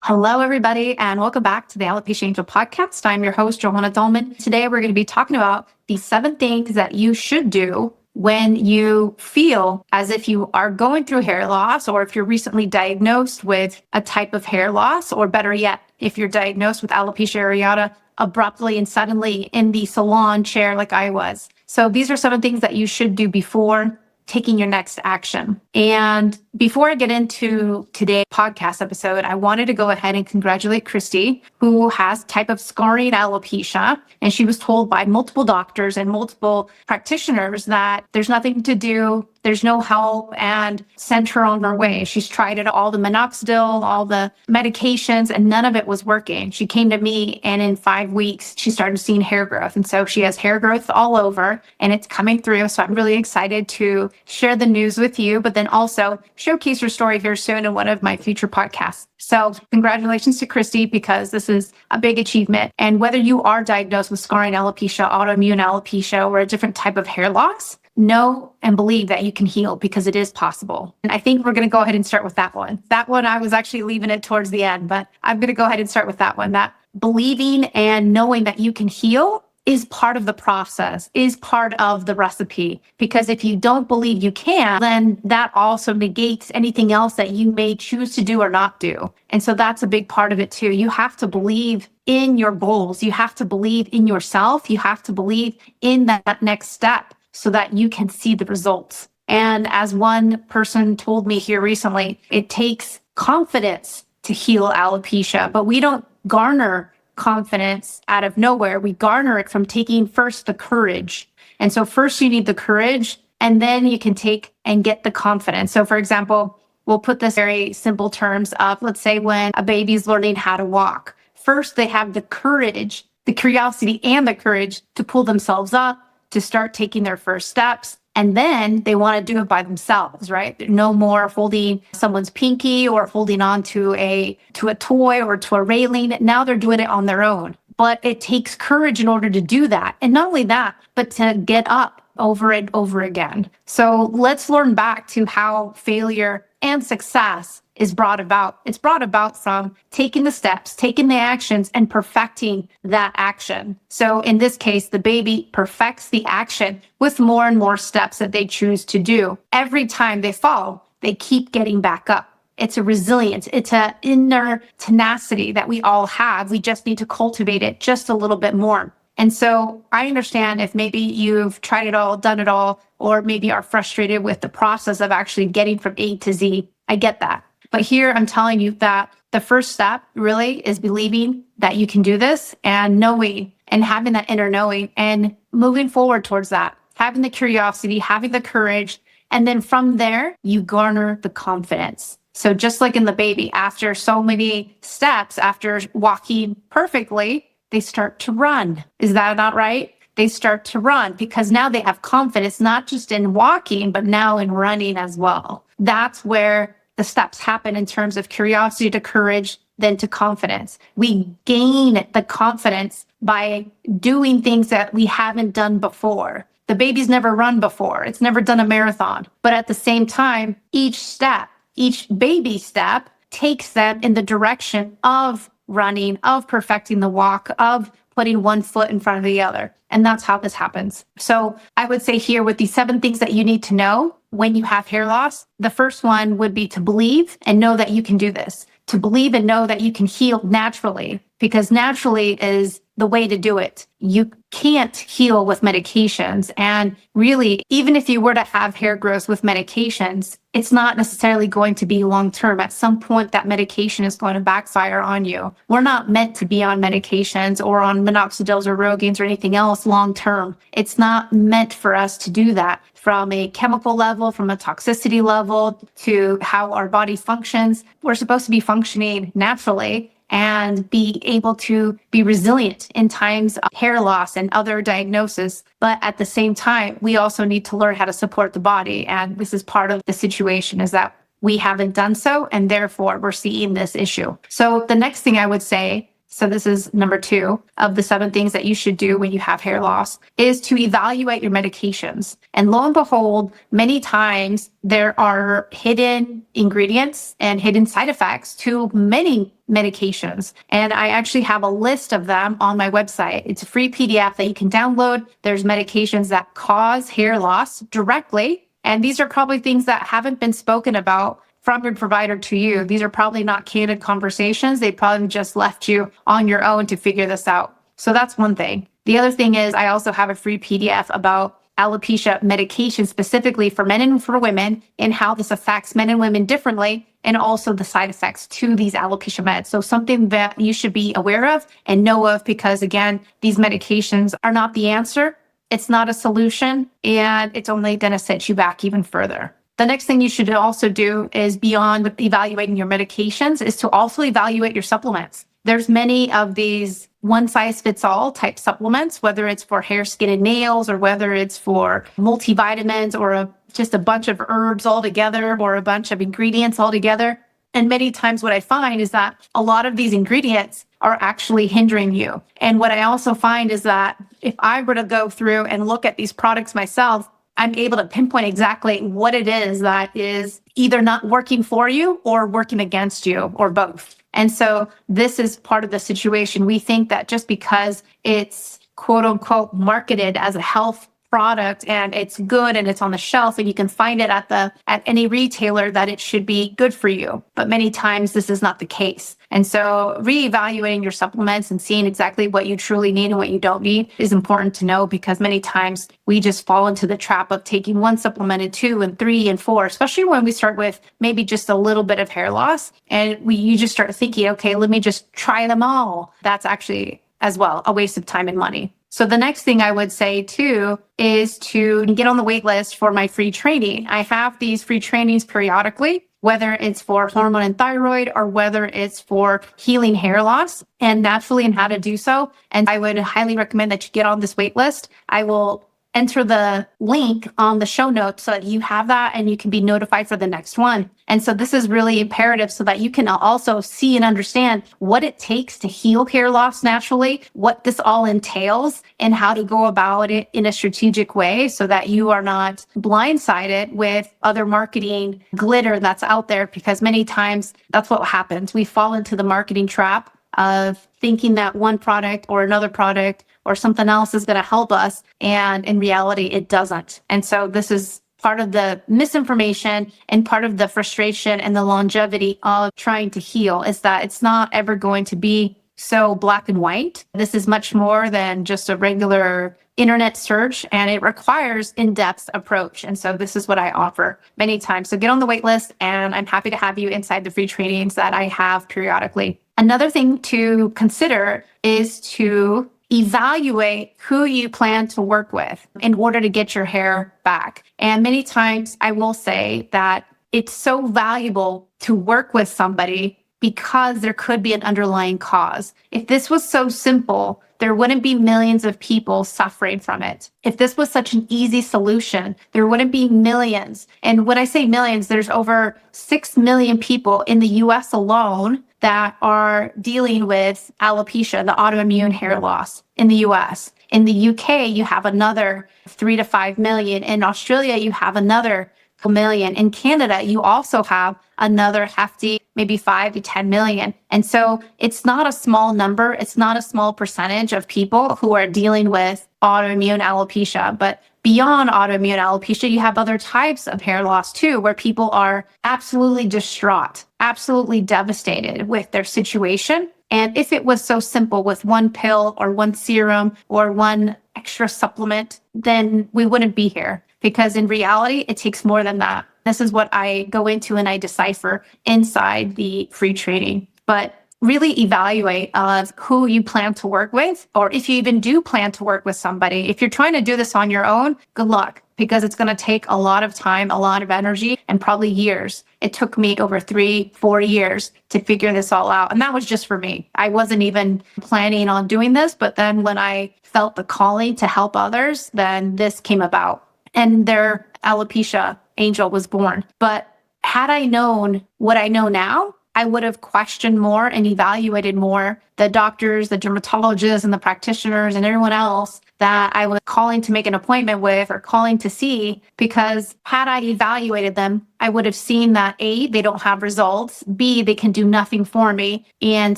Hello, everybody, and welcome back to the Alopecia Angel podcast. I'm your host, Johanna Dolman. Today, we're going to be talking about the 7 things that you should do when you feel as if you are going through hair loss, or if you're recently diagnosed with a type of hair loss, or better yet, if you're diagnosed with alopecia areata abruptly and suddenly in the salon chair like I was. So these are 7 things that you should do before taking your next action. And before I get into today's podcast episode, I wanted to go ahead and congratulate Christy, who has type of scarring alopecia. And she was told by multiple doctors and multiple practitioners that there's nothing to do, there's no help, and sent her on her way. She's tried it, all the minoxidil, all the medications, and none of it was working. She came to me, and in 5 weeks, she started seeing hair growth. And so she has hair growth all over, and it's coming through. So I'm really excited to share the news with you, but then also showcase her story here soon in one of my future podcasts. So congratulations to Christy, because this is a big achievement. And whether you are diagnosed with scarring alopecia, autoimmune alopecia, or a different type of hair loss, know and believe that you can heal, because it is possible. And I think we're going to go ahead and start with that one. That one, I was actually leaving it towards the end, but I'm going to go ahead and start with that one. That believing and knowing that you can heal is part of the process, is part of the recipe. Because if you don't believe you can, then that also negates anything else that you may choose to do or not do. And so that's a big part of it too. You have to believe in your goals. You have to believe in yourself. You have to believe in that next step, so that you can see the results. And as one person told me here recently, it takes confidence to heal alopecia, but we don't garner confidence out of nowhere. We garner it from taking first the courage. And so first you need the courage, and then you can take and get the confidence. So for example, we'll put this very simple terms of, let's say when a baby's learning how to walk. First, they have the courage, the curiosity and the courage to pull themselves up, to start taking their first steps. And then they want to do it by themselves, right? No more holding someone's pinky or holding on to a toy or to a railing. Now they're doing it on their own. But it takes courage in order to do that. And not only that, but to get up over and over again. So let's learn back to how failure and success is brought about. It's brought about from taking the steps, taking the actions, and perfecting that action. So in this case, the baby perfects the action with more and more steps that they choose to do. Every time they fall, they keep getting back up. It's a resilience. It's an inner tenacity that we all have. We just need to cultivate it just a little bit more. And so I understand if maybe you've tried it all, done it all, or maybe are frustrated with the process of actually getting from A to Z. I get that. But here I'm telling you that the first step really is believing that you can do this, and knowing and having that inner knowing and moving forward towards that, having the curiosity, having the courage. And then from there, you garner the confidence. So just like in the baby, after so many steps, after walking perfectly, they start to run. Is that not right? They start to run because now they have confidence, not just in walking, but now in running as well. That's where the steps happen in terms of curiosity to courage, then to confidence. We gain the confidence by doing things that we haven't done before. The baby's never run before. It's never done a marathon. But at the same time, each step, each baby step takes them in the direction of running, of perfecting the walk, of putting one foot in front of the other. And that's how this happens. So I would say here with these 7 things that you need to know when you have hair loss, the first one would be to believe and know that you can do this. To believe and know that you can heal naturally, because naturally is the way to do it. You can't heal with medications. And really, even if you were to have hair growth with medications, it's not necessarily going to be long-term. At some point, that medication is going to backfire on you. We're not meant to be on medications or on minoxidils or Rogaines or anything else long-term. It's not meant for us to do that. From a chemical level, from a toxicity level, to how our body functions, we're supposed to be functioning naturally and be able to be resilient in times of hair loss and other diagnoses. But at the same time, we also need to learn how to support the body. And this is part of the situation, is that we haven't done so, and therefore we're seeing this issue. So the next thing I would say So this is number 2 of the 7 things that you should do when you have hair loss, is to evaluate your medications. And lo and behold, many times there are hidden ingredients and hidden side effects to many medications. And I actually have a list of them on my website. It's a free PDF that you can download. There's medications that cause hair loss directly. And these are probably things that haven't been spoken about from your provider to you. These are probably not candid conversations. They probably just left you on your own to figure this out. So that's one thing. The other thing is I also have a free PDF about alopecia medication specifically for men and for women and how this affects men and women differently, and also the side effects to these alopecia meds. So something that you should be aware of and know of, because again, these medications are not the answer. It's not a solution, and it's only going to set you back even further. The next thing you should also do is, beyond evaluating your medications, is to also evaluate your supplements. There's many of these one-size-fits-all type supplements, whether it's for hair, skin, and nails, or whether it's for multivitamins, or just a bunch of herbs all together, or a bunch of ingredients all together. And many times what I find is that a lot of these ingredients are actually hindering you. And what I also find is that if I were to go through and look at these products myself, I'm able to pinpoint exactly what it is that is either not working for you or working against you, or both. And so this is part of the situation. We think that just because it's quote unquote marketed as a health product and it's good and it's on the shelf and you can find it at any retailer, that it should be good for you. But many times this is not the case. And so reevaluating your supplements and seeing exactly what you truly need and what you don't need is important to know, because many times we just fall into the trap of taking one supplement and 2 and 3 and 4, especially when we start with maybe just a little bit of hair loss, and you just start thinking, okay, let me just try them all. That's actually as well a waste of time and money. So the next thing I would say too is to get on the wait list for my free training. I have these free trainings periodically, whether it's for hormone and thyroid or whether it's for healing hair loss and naturally, and how to do so. And I would highly recommend that you get on this wait list. I will enter the link on the show notes so that you have that and you can be notified for the next one. And so this is really imperative so that you can also see and understand what it takes to heal hair loss naturally, what this all entails, and how to go about it in a strategic way so that you are not blindsided with other marketing glitter that's out there, because many times that's what happens. We fall into the marketing trap of thinking that one product or another product or something else is going to help us. And in reality, it doesn't. And so this is part of the misinformation and part of the frustration and the longevity of trying to heal, is that it's not ever going to be so black and white. This is much more than just a regular internet search, and it requires in-depth approach. And so this is what I offer many times. So get on the wait list, and I'm happy to have you inside the free trainings that I have periodically. Another thing to consider is to evaluate who you plan to work with in order to get your hair back. And many times I will say that it's so valuable to work with somebody because there could be an underlying cause. If this was so simple, there wouldn't be millions of people suffering from it. If this was such an easy solution, there wouldn't be millions. And when I say millions, there's over 6 million people in the US alone that are dealing with alopecia, the autoimmune hair loss in the US. In the UK, you have another 3 to 5 million. In Australia, you have another million. In Canada, you also have another hefty, maybe 5 to 10 million. And so it's not a small number. It's not a small percentage of people who are dealing with autoimmune alopecia. But beyond autoimmune alopecia, you have other types of hair loss too, where people are absolutely distraught, absolutely devastated with their situation. And if it was so simple with one pill or one serum or one extra supplement, then we wouldn't be here. Because in reality, it takes more than that. This is what I go into and I decipher inside the free training. But really evaluate who you plan to work with, or if you even do plan to work with somebody. If you're trying to do this on your own, good luck, because it's going to take a lot of time, a lot of energy, and probably years. It took me over 3-4 years to figure this all out. And that was just for me. I wasn't even planning on doing this, but then when I felt the calling to help others, then this came about. And their Alopecia Angel was born. But had I known what I know now, I would have questioned more and evaluated more the doctors, the dermatologists, and the practitioners and everyone else that I was calling to make an appointment with or calling to see, because had I evaluated them, I would have seen that A, they don't have results, B, they can do nothing for me, and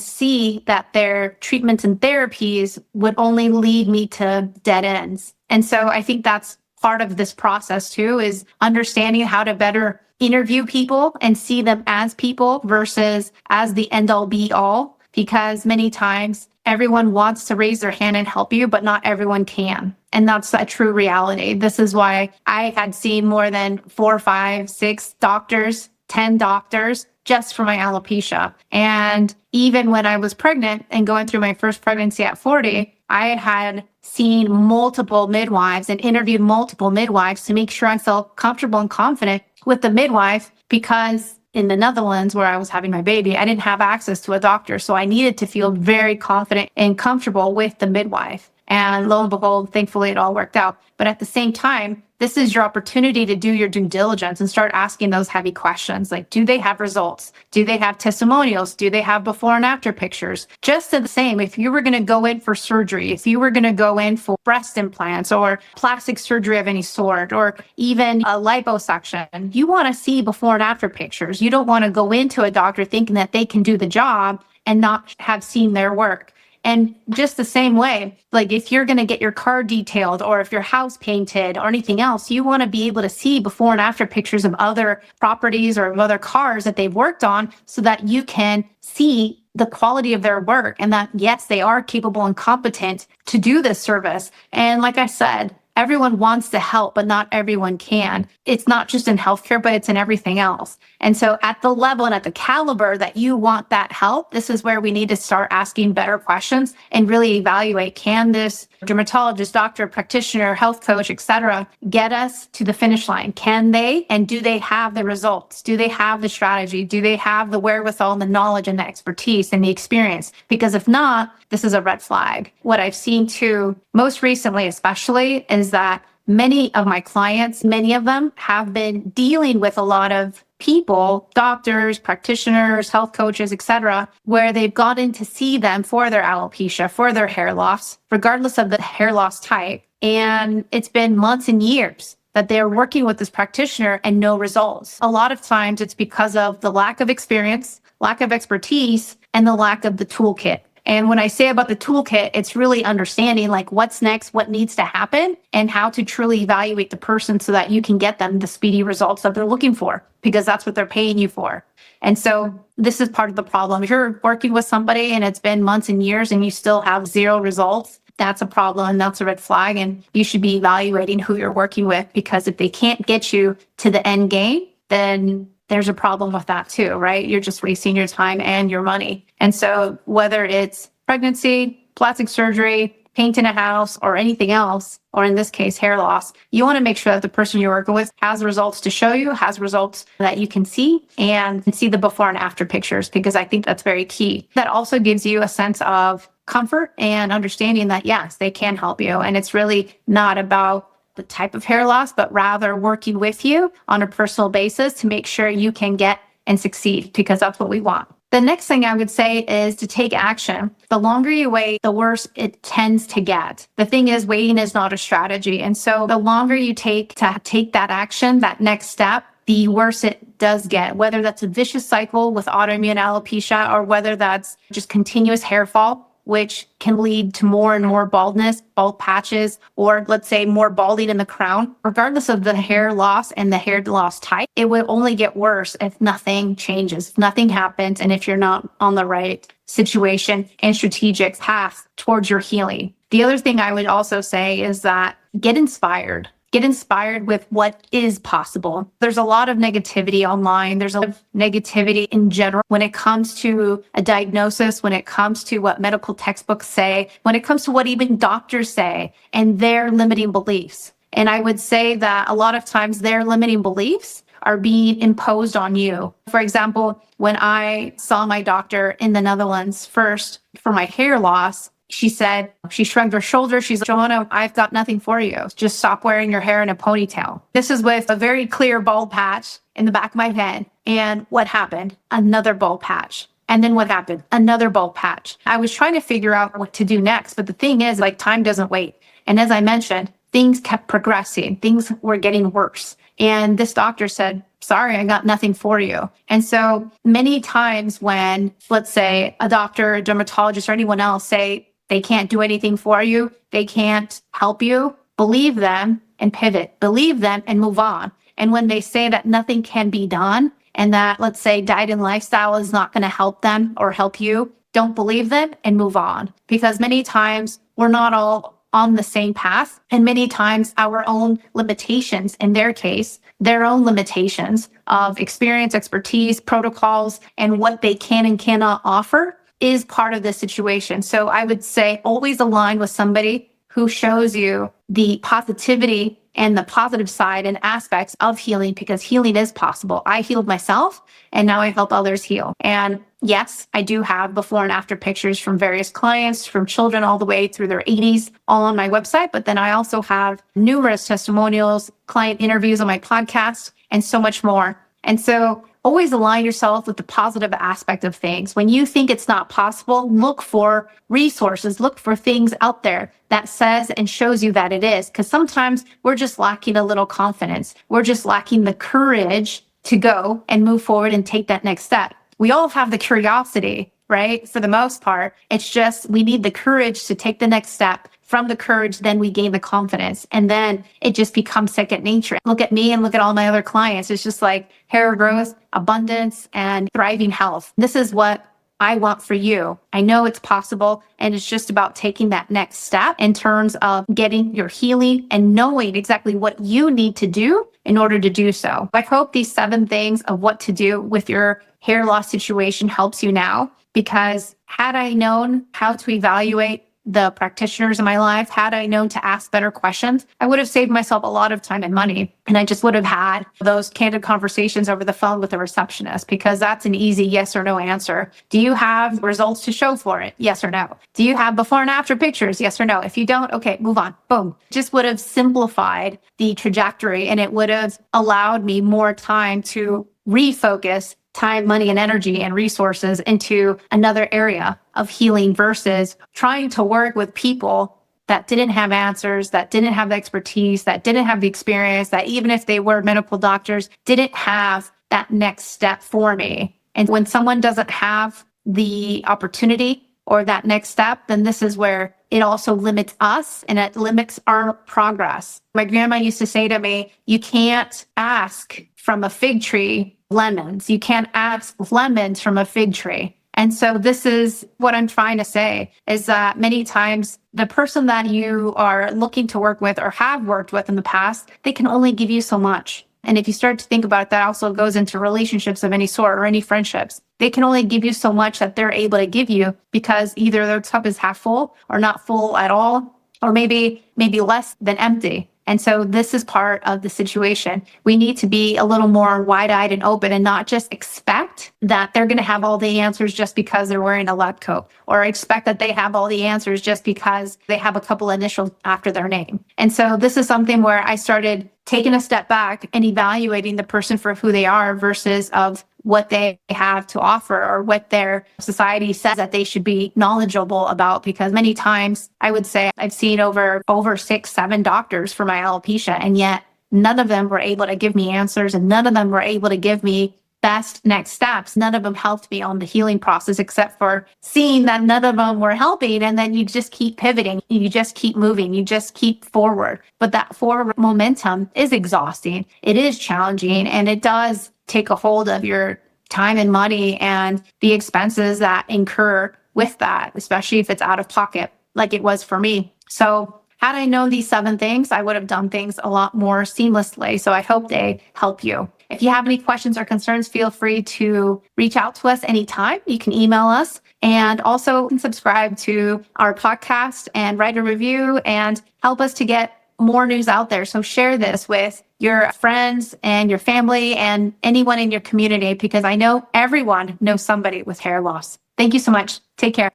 C, that their treatments and therapies would only lead me to dead ends. And so I think that's part of this process too, is understanding how to better interview people and see them as people versus as the end all be all, because many times everyone wants to raise their hand and help you, but not everyone can. And that's a true reality. This is why I had seen more than 4, 5, 6 doctors, 10 doctors just for my alopecia. And even when I was pregnant and going through my first pregnancy at 40, I had seen multiple midwives and interviewed multiple midwives to make sure I felt comfortable and confident with the midwife, because in the Netherlands where I was having my baby, I didn't have access to a doctor. So I needed to feel very confident and comfortable with the midwife. And lo and behold, thankfully it all worked out. But at the same time, this is your opportunity to do your due diligence and start asking those heavy questions. Like, do they have results? Do they have testimonials? Do they have before and after pictures? Just the same, if you were going to go in for surgery, if you were going to go in for breast implants or plastic surgery of any sort, or even a liposuction, you want to see before and after pictures. You don't want to go into a doctor thinking that they can do the job and not have seen their work. And just the same way, like if you're going to get your car detailed or if your house painted or anything else, you want to be able to see before and after pictures of other properties or of other cars that they've worked on, so that you can see the quality of their work and that, yes, they are capable and competent to do this service. And like I said, everyone wants to help, but not everyone can. It's not just in healthcare, but it's in everything else. And so at the level and at the caliber that you want that help, this is where we need to start asking better questions and really evaluate, can this dermatologist, doctor, practitioner, health coach, etc., get us to the finish line? Can they, and do they have the results? Do they have the strategy? Do they have the wherewithal and the knowledge and the expertise and the experience? Because if not, this is a red flag. What I've seen too, most recently especially, is that many of my clients, many of them have been dealing with a lot of people, doctors, practitioners, health coaches, etc., where they've gone in to see them for their alopecia, for their hair loss, regardless of the hair loss type. And it's been months and years that they're working with this practitioner and no results. A lot of times it's because of the lack of experience, lack of expertise, and the lack of the toolkit. And when I say about the toolkit, it's really understanding like what's next, what needs to happen, and how to truly evaluate the person so that you can get them the speedy results that they're looking for, because that's what they're paying you for. And so this is part of the problem. If you're working with somebody and it's been months and years and you still have zero results, that's a problem and that's a red flag. And you should be evaluating who you're working with, because if they can't get you to the end game, then there's a problem with that too, right? You're just wasting your time and your money. And so whether it's pregnancy, plastic surgery, painting a house, or anything else, or in this case, hair loss, you want to make sure that the person you're working with has results to show you, has results that you can see, and see the before and after pictures, because I think that's very key. That also gives you a sense of comfort and understanding that, yes, they can help you. And it's really not about the type of hair loss, but rather working with you on a personal basis to make sure you can get and succeed, because that's what we want. The next thing I would say is to take action. The longer you wait, the worse it tends to get. The thing is, waiting is not a strategy. And so the longer you take to take that action, that next step, the worse it does get, whether that's a vicious cycle with autoimmune alopecia or whether that's just continuous hair fall, which can lead to more and more baldness, bald patches, or let's say more balding in the crown. Regardless of the hair loss and the hair loss type, it will only get worse if nothing changes, if nothing happens, and if you're not on the right situation and strategic path towards your healing. The other thing I would also say is that get inspired. Get inspired with what is possible. There's a lot of negativity online. There's a lot of negativity in general when it comes to a diagnosis, when it comes to what medical textbooks say, when it comes to what even doctors say and their limiting beliefs. And I would say that a lot of times their limiting beliefs are being imposed on you. For example, when I saw my doctor in the Netherlands first for my hair loss, she said, she shrugged her shoulders. She's like, Johanna, I've got nothing for you. Just stop wearing your hair in a ponytail. This is with a very clear bald patch in the back of my head. And what happened? Another bald patch. And then what happened? Another bald patch. I was trying to figure out what to do next. But the thing is, like, time doesn't wait. And as I mentioned, things kept progressing. Things were getting worse. And this doctor said, sorry, I got nothing for you. And so many times when, let's say, a doctor, a dermatologist, or anyone else say they can't do anything for you, they can't help you, believe them and pivot. Believe them and move on. And when they say that nothing can be done and that, let's say, diet and lifestyle is not going to help them or help you, don't believe them and move on. Because many times we're not all on the same path. And many times our own limitations, in their case, their own limitations of experience, expertise, protocols, and what they can and cannot offer is part of the situation. So I would say always align with somebody who shows you the positivity and the positive side and aspects of healing, because healing is possible. I healed myself and now I help others heal. And yes, I do have before and after pictures from various clients, from children all the way through their 80s, all on my website. But then I also have numerous testimonials, client interviews on my podcast, and so much more. And so always align yourself with the positive aspect of things. When you think it's not possible, look for resources, look for things out there that says and shows you that it is. Because sometimes we're just lacking a little confidence. We're just lacking the courage to go and move forward and take that next step. We all have the curiosity, right? For the most part, it's just we need the courage to take the next step. From the courage, then we gain the confidence. And then it just becomes second nature. Look at me and look at all my other clients. It's just like hair growth, abundance, and thriving health. This is what I want for you. I know it's possible. And it's just about taking that next step in terms of getting your healing and knowing exactly what you need to do in order to do so. I hope these 7 things of what to do with your hair loss situation helps you now, because had I known how to evaluate the practitioners in my life, had I known to ask better questions, I would have saved myself a lot of time and money. And I just would have had those candid conversations over the phone with the receptionist, because that's an easy yes or no answer. Do you have results to show for it? Yes or no. Do you have before and after pictures? Yes or no. If you don't, okay, move on. Boom. Just would have simplified the trajectory, and it would have allowed me more time to refocus time, money, and energy and resources into another area of healing versus trying to work with people that didn't have answers, that didn't have the expertise, that didn't have the experience, that even if they were medical doctors, didn't have that next step for me. And when someone doesn't have the opportunity or that next step, then this is where it also limits us and it limits our progress. My grandma used to say to me, you can't ask from a fig tree lemons. You can't ask lemons from a fig tree. And so this is what I'm trying to say, is that many times the person that you are looking to work with or have worked with in the past, they can only give you so much. And if you start to think about it, that also goes into relationships of any sort or any friendships. They can only give you so much that they're able to give you, because either their cup is half full or not full at all, or maybe less than empty. And so this is part of the situation. We need to be a little more wide-eyed and open and not just expect that they're going to have all the answers just because they're wearing a lab coat, or expect that they have all the answers just because they have a couple initials after their name. And so this is something where I started taking a step back and evaluating the person for who they are versus of what they have to offer or what their society says that they should be knowledgeable about. Because many times I would say I've seen over 6, 7 doctors for my alopecia, and yet none of them were able to give me answers, and none of them were able to give me best next steps. None of them helped me on the healing process, except for seeing that none of them were helping. And then you just keep pivoting, you just keep moving, you just keep forward. But that forward momentum is exhausting. It is challenging, and it does take a hold of your time and money and the expenses that incur with that, especially if it's out of pocket, like it was for me. So had I known these 7 things, I would have done things a lot more seamlessly. So I hope they help you. If you have any questions or concerns, feel free to reach out to us anytime. You can email us, and also subscribe to our podcast and write a review and help us to get more news out there. So share this with your friends and your family and anyone in your community, because I know everyone knows somebody with hair loss. Thank you so much. Take care.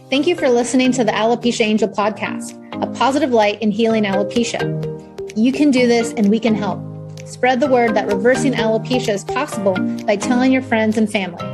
Thank you for listening to the Alopecia Angel podcast, a positive light in healing alopecia. You can do this and we can help. Spread the word that reversing alopecia is possible by telling your friends and family.